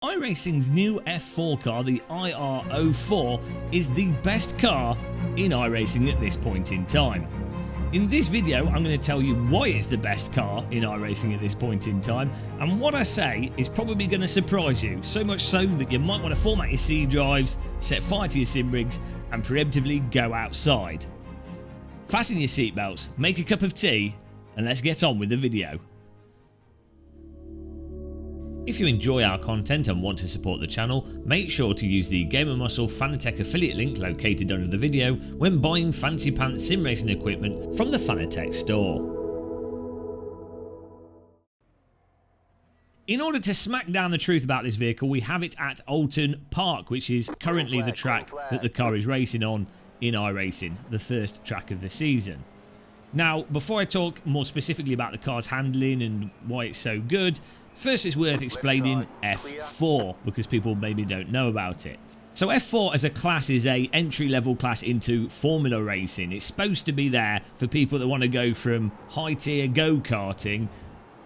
iRacing's new F4 car, the IR04, is the best car in iRacing at this point in time. In this video, I'm going to tell you why it's the best car in iRacing at this point in time, and what I say is probably going to surprise you, so much so that you might want to format your C drives, set fire to your sim rigs, and preemptively go outside. Fasten your seatbelts, make a cup of tea, and let's get on with the video. If you enjoy our content and want to support the channel, make sure to use the Gamer Muscle Fanatec affiliate link located under the video when buying fancy pants sim racing equipment from the Fanatec store. In order to smack down the truth about this vehicle, we have it at Alton Park, which is currently the track that the car is racing on in iRacing, the first track of the season. Now, before I talk more specifically about the car's handling and why it's so good, first it's worth explaining F4 because people maybe don't know about it. So F4 as a class is a entry-level class into Formula racing. It's supposed to be there for people that want to go from high-tier go-karting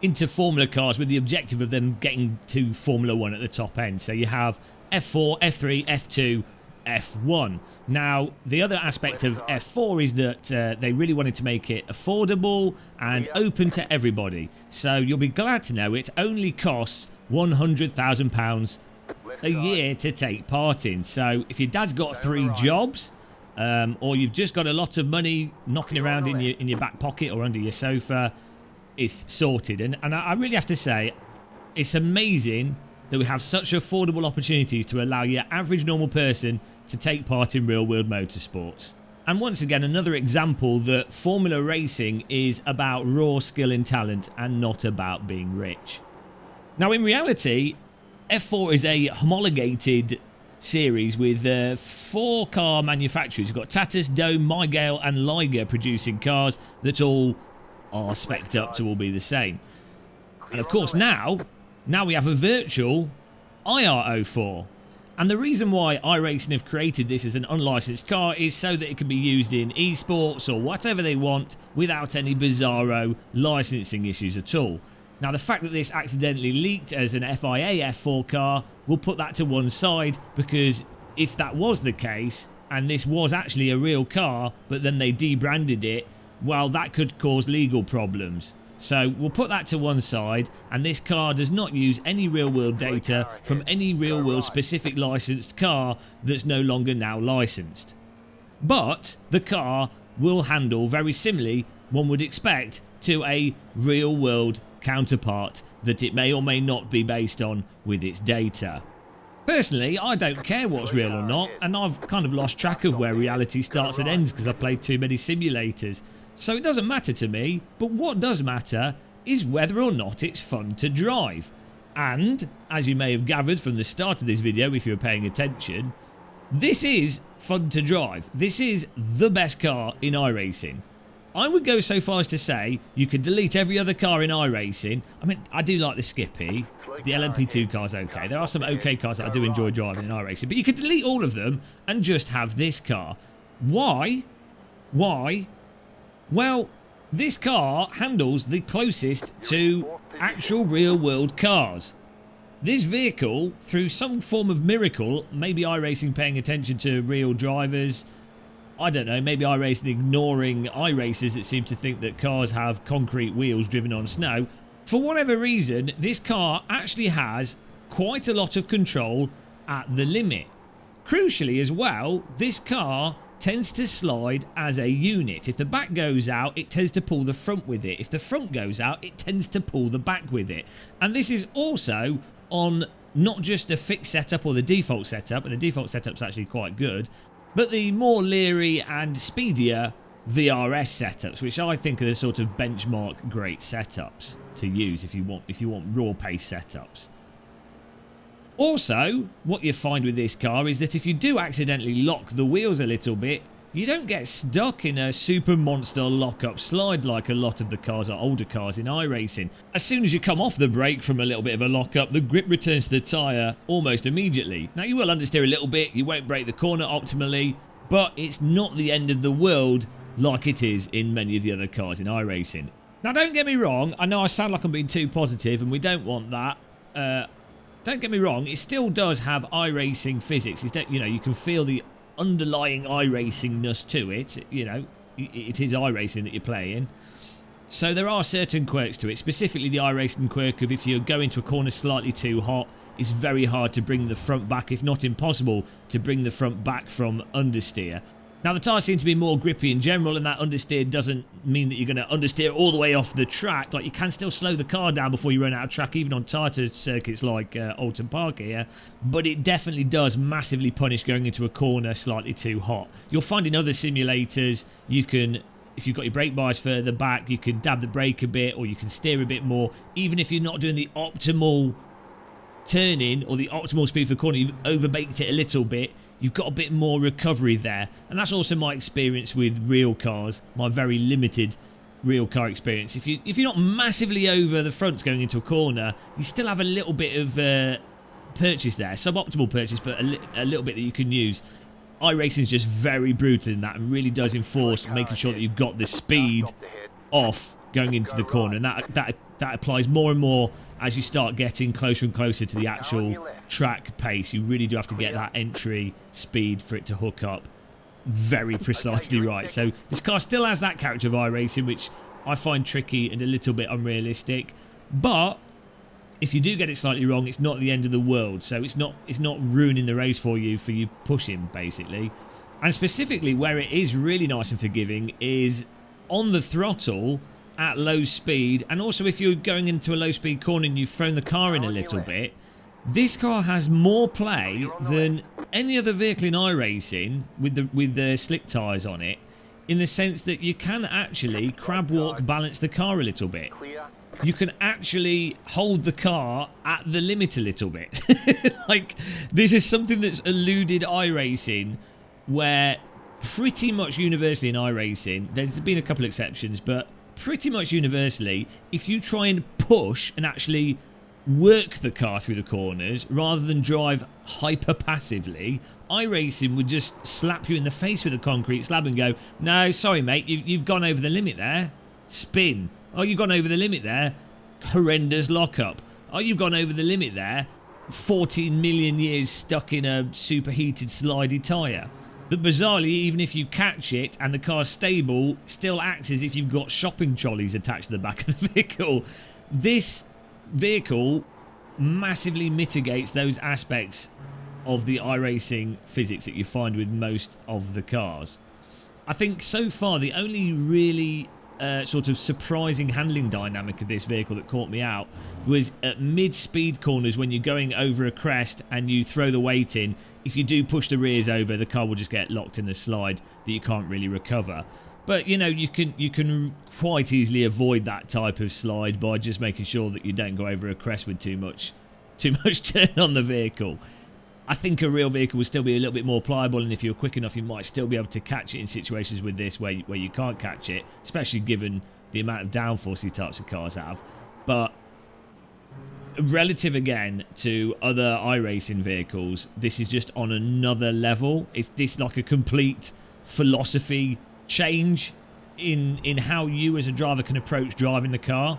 into Formula cars with the objective of them getting to Formula 1 at the top end. So you have F4, F3, F2, F1. Now, the other aspect of F4 is that they really wanted to make it affordable and open to everybody. So you'll be glad to know it only costs £100,000 a year to take part in. So if your dad's got 3 jobs, or you've just got a lot of money knocking around in your back pocket or under your sofa, it's sorted. And I really have to say, it's amazing that we have such affordable opportunities to allow your average normal person to take part in real-world motorsports. And once again, another example that Formula racing is about raw skill and talent and not about being rich. Now, in reality, F4 is a homologated series with 4 car manufacturers. You've got Tatus, Dome, Mygale and Liger producing cars that all are spec'd up to all be the same. And of course now we have a virtual IR04. And the reason why iRacing have created this as an unlicensed car is so that it can be used in esports or whatever they want without any bizarro licensing issues at all. Now, the fact that this accidentally leaked as an FIA F4 car, we'll put that to one side, because if that was the case and this was actually a real car but then they debranded it, well, that could cause legal problems. So we'll put that to one side, and this car does not use any real-world data from any real-world specific licensed car that's no longer now licensed. But the car will handle very similarly, one would expect, to a real-world counterpart that it may or may not be based on with its data. Personally, I don't care what's real or not, and I've kind of lost track of where reality starts and ends because I've played too many simulators. So it doesn't matter to me, but what does matter is whether or not it's fun to drive. And, as you may have gathered from the start of this video if you're paying attention, this is fun to drive. This is the best car in iRacing. I would go so far as to say you could delete every other car in iRacing. I mean, I do like the Skippy. The LMP2 car's okay. There are some okay cars that I do enjoy driving in iRacing, but you could delete all of them and just have this car. Why? Why? Well, this car handles the closest to actual real-world cars. This vehicle, through some form of miracle, maybe iRacing paying attention to real drivers, I don't know, maybe iRacing ignoring iRacers that seem to think that cars have concrete wheels driven on snow. For whatever reason, this car actually has quite a lot of control at the limit. Crucially as well, this car tends to slide as a unit. If the back goes out, it tends to pull the front with it. If the front goes out, it tends to pull the back with it. And this is also on not just a fixed setup or the default setup, and the default setup's actually quite good, but the more leery and speedier VRS setups, which I think are the sort of benchmark great setups to use if you want raw pace setups. Also, what you find with this car is that if you do accidentally lock the wheels a little bit, you don't get stuck in a super monster lock-up slide like a lot of the cars or older cars in iRacing. As soon as you come off the brake from a little bit of a lock-up, the grip returns to the tyre almost immediately. Now, you will understeer a little bit, you won't brake the corner optimally, but it's not the end of the world like it is in many of the other cars in iRacing. Now, don't get me wrong, I know I sound like I'm being too positive and we don't want that. don't get me wrong, it still does have iRacing physics. It's, you know, you can feel the underlying iRacing-ness to it. You know, it is iRacing that you're playing. So there are certain quirks to it, specifically the iRacing quirk of if you go into a corner slightly too hot, it's very hard to bring the front back, if not impossible, to bring the front back from understeer. Now, the tyres seem to be more grippy in general, and that understeer doesn't mean that you're going to understeer all the way off the track. Like, you can still slow the car down before you run out of track, even on tighter circuits like Alton Park here. But it definitely does massively punish going into a corner slightly too hot. You'll find in other simulators, you can, if you've got your brake bars further back, you can dab the brake a bit, or you can steer a bit more. Even if you're not doing the optimal turning or the optimal speed for the corner, you've overbaked it a little bit, you've got a bit more recovery there. And that's also my experience with real cars, my very limited real car experience. If you're not massively over the fronts going into a corner, you still have a little bit of purchase there, suboptimal purchase, but a little bit that you can use. iRacing is just very brutal in that and really does enforce making sure that you've got the speed off going into the corner, and that applies more and more as you start getting closer and closer to the actual track pace. You really do have to get that entry speed for it to hook up very precisely right. So this car still has that character of iRacing, which I find tricky and a little bit unrealistic, but if you do get it slightly wrong, it's not the end of the world. So it's not ruining the race for you pushing, basically. And specifically where it is really nice and forgiving is on the throttle at low speed, and also if you're going into a low speed corner and you've thrown the car in a little bit, this car has more play than any other vehicle in iRacing with the slick tyres on it, in the sense that you can actually crab walk balance the car a little bit. You can actually hold the car at the limit a little bit. Like, this is something that's eluded iRacing, where pretty much universally in iRacing, there's been a couple exceptions, but pretty much universally, if you try and push and actually work the car through the corners rather than drive hyper passively, iRacing would just slap you in the face with a concrete slab and go, no, sorry mate, you've gone over the limit there, spin. Oh, you've gone over the limit there, horrendous lockup. Oh, you've gone over the limit there, 14 million years stuck in a superheated slidey tyre. But bizarrely, even if you catch it and the car's stable, still acts as if you've got shopping trolleys attached to the back of the vehicle. This vehicle massively mitigates those aspects of the iRacing physics that you find with most of the cars. I think so far the only really sort of surprising handling dynamic of this vehicle that caught me out was at mid-speed corners when you're going over a crest and you throw the weight in. If you do push the rears over, the car will just get locked in a slide that you can't really recover. But you know, you can quite easily avoid that type of slide by just making sure that you don't go over a crest with too much turn on the vehicle. I think a real vehicle will still be a little bit more pliable, and if you're quick enough, you might still be able to catch it in situations with this where you can't catch it, especially given the amount of downforce these types of cars have. But relative again to other iRacing vehicles, this is just on another level. It's like a complete philosophy change in how you as a driver can approach driving the car.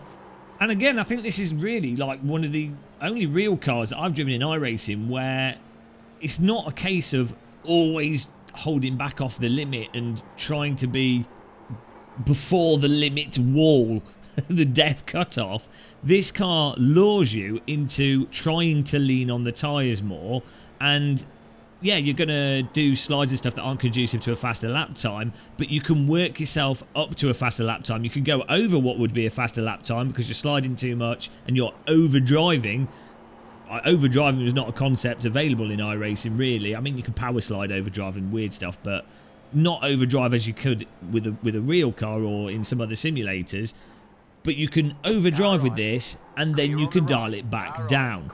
And again, I think this is really like one of the only real cars that I've driven in iRacing where it's not a case of always holding back off the limit and trying to be before the limit wall, the death cutoff. This car lures you into trying to lean on the tyres more, and yeah, you're going to do slides and stuff that aren't conducive to a faster lap time, but you can work yourself up to a faster lap time. You can go over what would be a faster lap time because you're sliding too much and you're overdriving. Overdriving is not a concept available in iRacing, really. I mean, you can power slide overdriving, weird stuff, but not overdrive as you could with a real car or in some other simulators. But you can overdrive with this, and then you can dial it back down.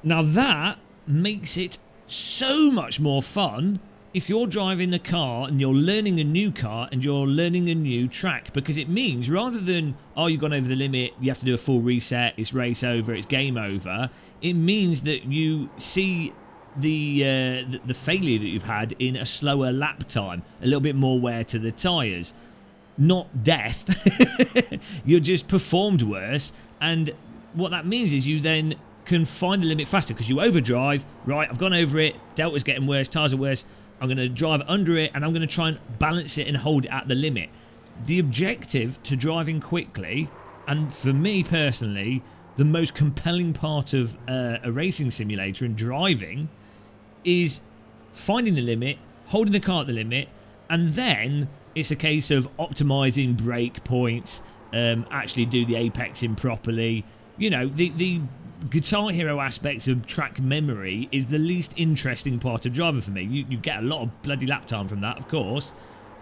Now that makes it so much more fun if you're driving a car and you're learning a new car and you're learning a new track, because it means rather than, oh, you've gone over the limit, you have to do a full reset, it's race over, it's game over, it means that you see the failure that you've had in a slower lap time, a little bit more wear to the tyres. Not death. You just performed worse, and what that means is you then can find the limit faster because you overdrive. Right, I've gone over it. Delta's getting worse. Tyres are worse. I'm going to drive under it, and I'm going to try and balance it and hold it at the limit. The objective to driving quickly, and for me personally, the most compelling part of a racing simulator and driving is finding the limit, holding the car at the limit, and then it's a case of optimizing brake points, actually do the apexing properly. You know, the Guitar Hero aspects of track memory is the least interesting part of driving for me. You get a lot of bloody lap time from that, of course,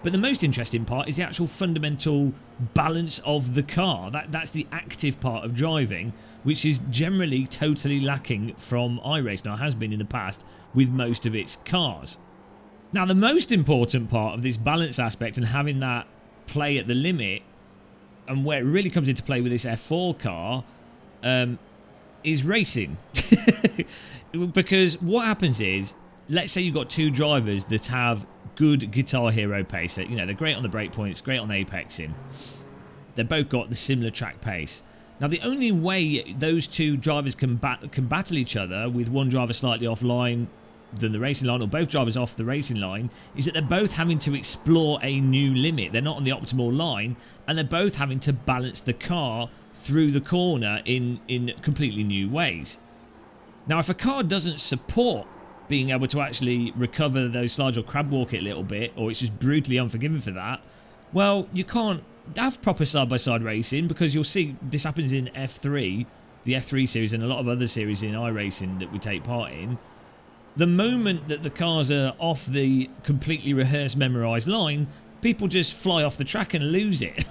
but the most interesting part is the actual fundamental balance of the car. That's the active part of driving, which is generally totally lacking from iRacing. Now, it has been in the past with most of its cars. Now, the most important part of this balance aspect and having that play at the limit, and where it really comes into play with this F4 car, is racing. Because what happens is, let's say you've got two drivers that have good Guitar Hero pace. You know, they're great on the brake points, great on apexing. They've both got the similar track pace. Now, the only way those two drivers can battle each other with one driver slightly offline than the racing line, or both drivers off the racing line, is that they're both having to explore a new limit. They're not on the optimal line, and they're both having to balance the car through the corner in completely new ways. Now, if a car doesn't support being able to actually recover those slides or crab walk it a little bit, or it's just brutally unforgiving for that, well, you can't have proper side-by-side racing, because you'll see this happens in F3, the F3 series, and a lot of other series in iRacing that we take part in. The moment that the cars are off the completely rehearsed, memorised line, people just fly off the track and lose it.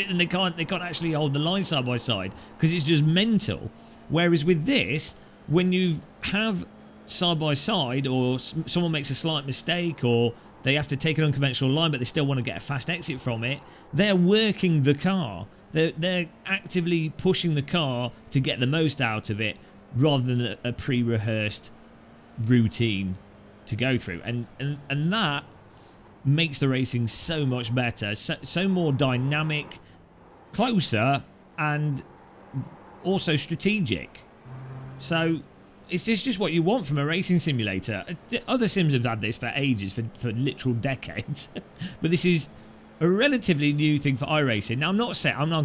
And they can't actually hold the line side by side because it's just mental. Whereas with this, when you have side by side, or someone makes a slight mistake, or they have to take an unconventional line but they still want to get a fast exit from it, they're working the car. They're actively pushing the car to get the most out of it, rather than a pre-rehearsed routine to go through, and that makes the racing so much better, so more dynamic, closer, and also strategic. So it's just what you want from a racing simulator. Other sims have had this for ages, for literal decades, but this is a relatively new thing for iRacing. Now, I'm not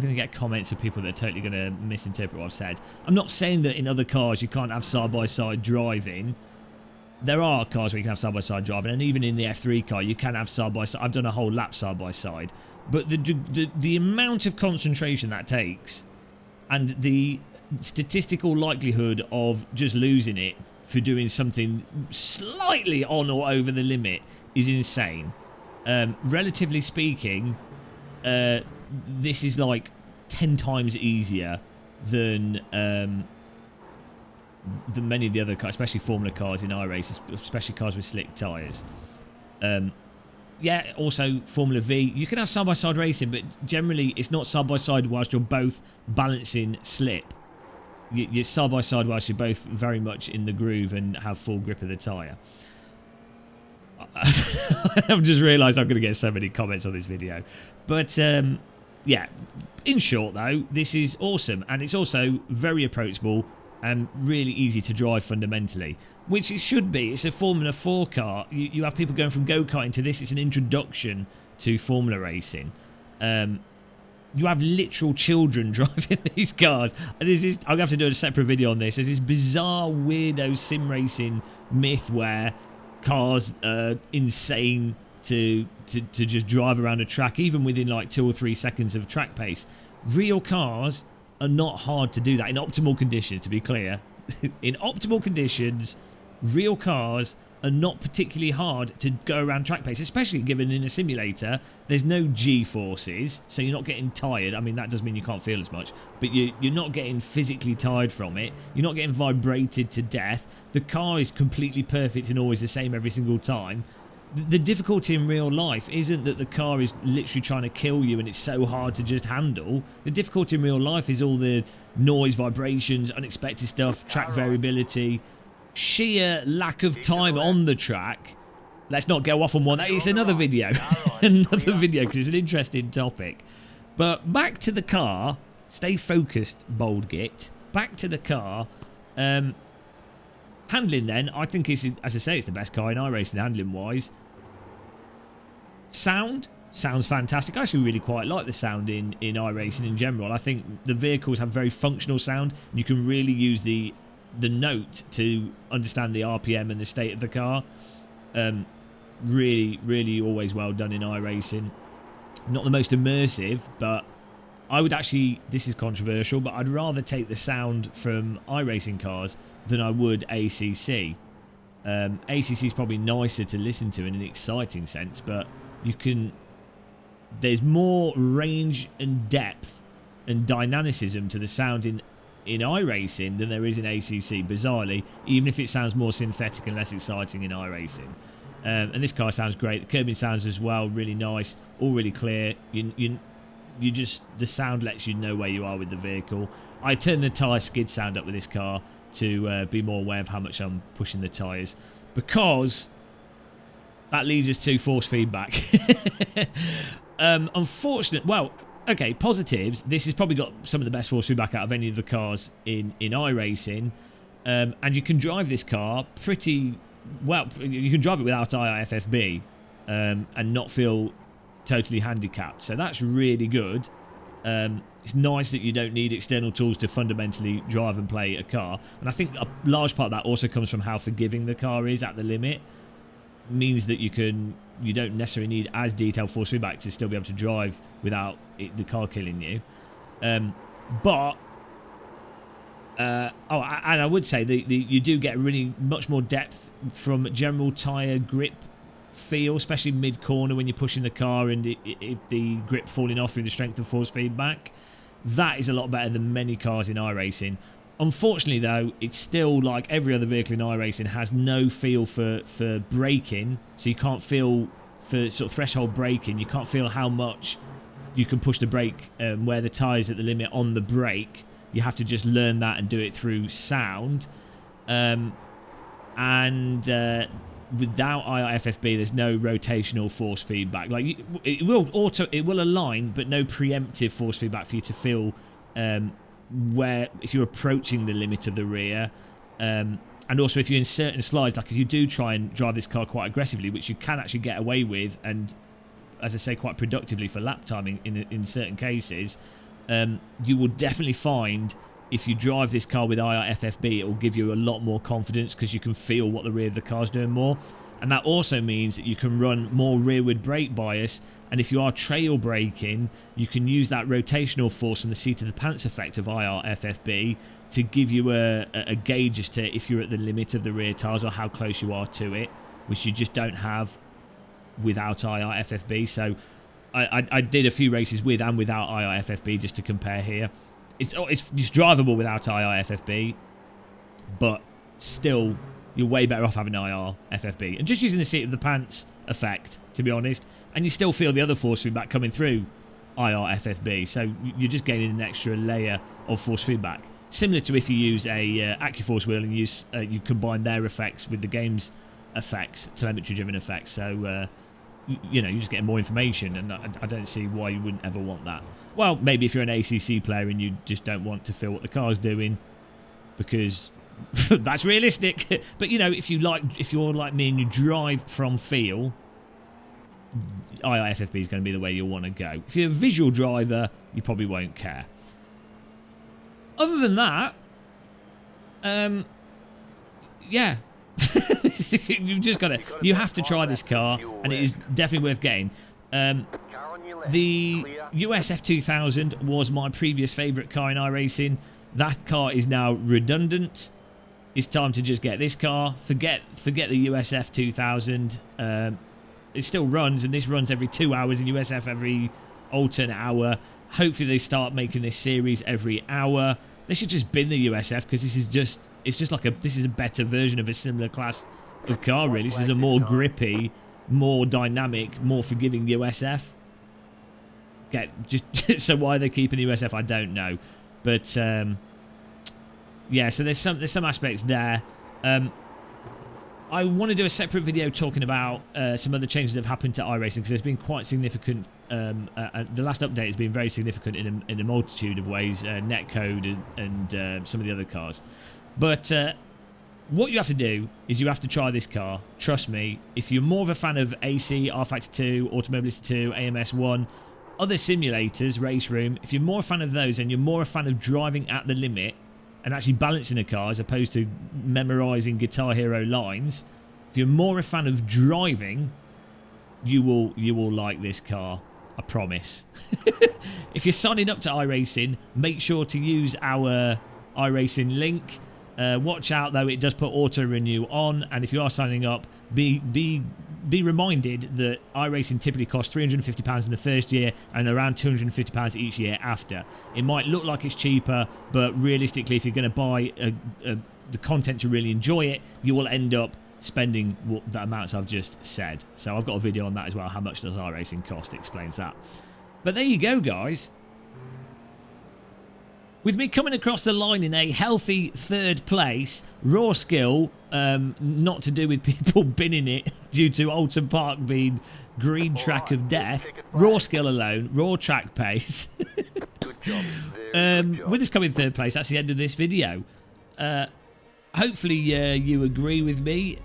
going to get comments of people that are totally going to misinterpret what I've said. I'm not saying that in other cars you can't have side-by-side driving. There are cars where you can have side-by-side driving, and even in the F3 car you can have side-by-side. I've done a whole lap side-by-side. But the amount of concentration that takes, and the statistical likelihood of just losing it for doing something slightly on or over the limit is insane. Relatively speaking, this is like 10 times easier than many of the other cars, especially Formula cars in iRacing, especially cars with slick tyres. Yeah, also Formula V. You can have side-by-side racing, but generally it's not side-by-side whilst you're both balancing slip. You're side-by-side whilst you're both very much in the groove and have full grip of the tyre. I've just realised I'm going to get so many comments on this video. But, yeah, in short, though, this is awesome. And it's also very approachable and really easy to drive fundamentally, which it should be. It's a Formula 4 car. You have people going from go-karting to this. It's an introduction to Formula racing. You have literal children driving these cars. I'm going to have to do a separate video on this. There's this bizarre, weirdo sim racing myth where cars are insane to just drive around a track, even within like 2 or 3 seconds of track pace. Real cars are not hard to do that in optimal conditions, to be clear. In optimal conditions, real cars are not particularly hard to go around track pace, especially given in a simulator there's no G-forces, so you're not getting tired. I mean, that does mean you can't feel as much, but you're not getting physically tired from it. You're not getting vibrated to death. The car is completely perfect and always the same every single time. The difficulty in real life isn't that the car is literally trying to kill you and it's so hard to just handle. The difficulty in real life is all the noise, vibrations, unexpected stuff, track variability, sheer lack of time on the track. Let's not go off on one. It's another video. Another video, because it's an interesting topic. But back to the car. Stay focused, bold git. Back to the car. Handling then, I think it's, as I say, it's the best car in iRacing handling wise. Sounds fantastic. I actually really quite like the sound in iRacing in general. I think the vehicles have very functional sound. You can really use the note to understand the RPM and the state of the car. Really always well done in iRacing. Not the most immersive, but I would actually, this is controversial, but I'd rather take the sound from iRacing cars than I would ACC. ACC is probably nicer to listen to in an exciting sense, but there's more range and depth and dynamicism to the sound in iRacing than there is in ACC, bizarrely, even if it sounds more synthetic and less exciting in iRacing. And this car sounds great. The curbing sounds as well really nice, all really clear. You just, the sound lets you know where you are with the vehicle. I turn the tyre skid sound up with this car to be more aware of how much I'm pushing the tyres, because that leads us to force feedback. Unfortunate. Well, okay, positives. This has probably got some of the best force feedback out of any of the cars in iRacing, and you can drive this car pretty well. You can drive it without IIFFB and not feel totally handicapped, so that's really good. It's nice that you don't need external tools to fundamentally drive and play a car, and I think a large part of that also comes from how forgiving the car is at the limit. Means that you don't necessarily need as detailed force feedback to still be able to drive without the car killing you. And I would say you do get really much more depth from general tyre grip feel, especially mid-corner when you're pushing the car and if the grip falling off through the strength of force feedback. That is a lot better than many cars in iRacing. Unfortunately, though, it's still like every other vehicle in iRacing has no feel for braking, so you can't feel for sort of threshold braking. You can't feel how much you can push the brake where the tyre's at the limit on the brake. You have to just learn that and do it through sound. Without IIFFB, there's no rotational force feedback. Like it will align, but no preemptive force feedback for you to feel where if you're approaching the limit of the rear, and also if you're in certain slides, like if you do try and drive this car quite aggressively, which you can actually get away with, and as I say, quite productively for lap timing in certain cases, you will definitely find if you drive this car with IIFFB, it will give you a lot more confidence because you can feel what the rear of the car's doing more. And that also means that you can run more rearward brake bias, and if you are trail braking, you can use that rotational force from the seat of the pants effect of IRFFB to give you a gauge as to if you're at the limit of the rear tyres or how close you are to it, which you just don't have without IRFFB. So I did a few races with and without IRFFB just to compare here. It's drivable without IRFFB, but still you're way better off having IRFFB and just using the seat of the pants effect, to be honest, and you still feel the other force feedback coming through IRFFB, so you're just gaining an extra layer of force feedback, similar to if you use a AccuForce wheel and you combine their effects with the game's effects, telemetry driven effects. So you know, you're just getting more information, and I don't see why you wouldn't ever want that. Well, maybe if you're an ACC player and you just don't want to feel what the car's doing, because that's realistic. But you know, if you're like me and you drive from feel, IIFFB is going to be the way you'll want to go. If you're a visual driver, you probably won't care. Other than that, yeah. You've just got to. You have to try this car, and it is definitely worth getting. The US F2000 was my previous favourite car in iRacing. That car is now redundant. It's time to just get this car. Forget the US F2000. It still runs, and this runs every 2 hours, and USF every alternate hour. Hopefully they start making this series every hour. They should just bin the USF, because this is a better version of a similar class of car, really. This is a more grippy, more dynamic, more forgiving USF. So why they're keeping the USF, I don't know. But yeah, so there's some aspects there. I want to do a separate video talking about some other changes that have happened to iRacing, because there's been quite significant. The last update has been very significant in a multitude of ways, netcode and some of the other cars. But what you have to do is you have to try this car. Trust me, if you're more of a fan of AC, rFactor 2, Automobilista 2, AMS 1, other simulators, Race Room, if you're more a fan of those and you're more a fan of driving at the limit and actually balancing a car as opposed to memorising Guitar Hero lines, if you're more a fan of driving, you will like this car. I promise. If you're signing up to iRacing, make sure to use our iRacing link. Watch out though, it does put auto renew on, and if you are signing up, be reminded that iRacing typically costs £350 in the first year and around £250 each year after. It might look like it's cheaper, but realistically, if you're going to buy the content to really enjoy it, you will end up spending the amounts I've just said. So I've got a video on that as well. How much does iRacing cost? It explains that. But there you go, guys. With me coming across the line in a healthy 3rd place, raw skill, not to do with people binning it due to Alton Park being green track of death, raw skill alone, raw track pace. With us coming 3rd place, that's the end of this video. Hopefully you agree with me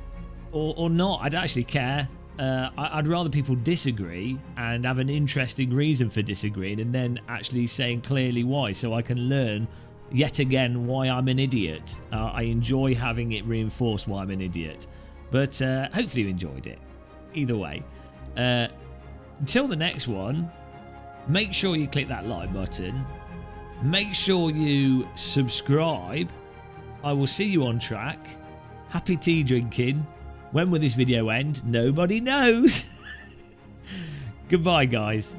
or not. I don't actually care. I'd rather people disagree and have an interesting reason for disagreeing and then actually saying clearly why, so I can learn yet again why I'm an idiot. I enjoy having it reinforced why I'm an idiot. But hopefully you enjoyed it. Either way. Until the next one, make sure you click that like button. Make sure you subscribe. I will see you on track. Happy tea drinking. When will this video end? Nobody knows. Goodbye, guys.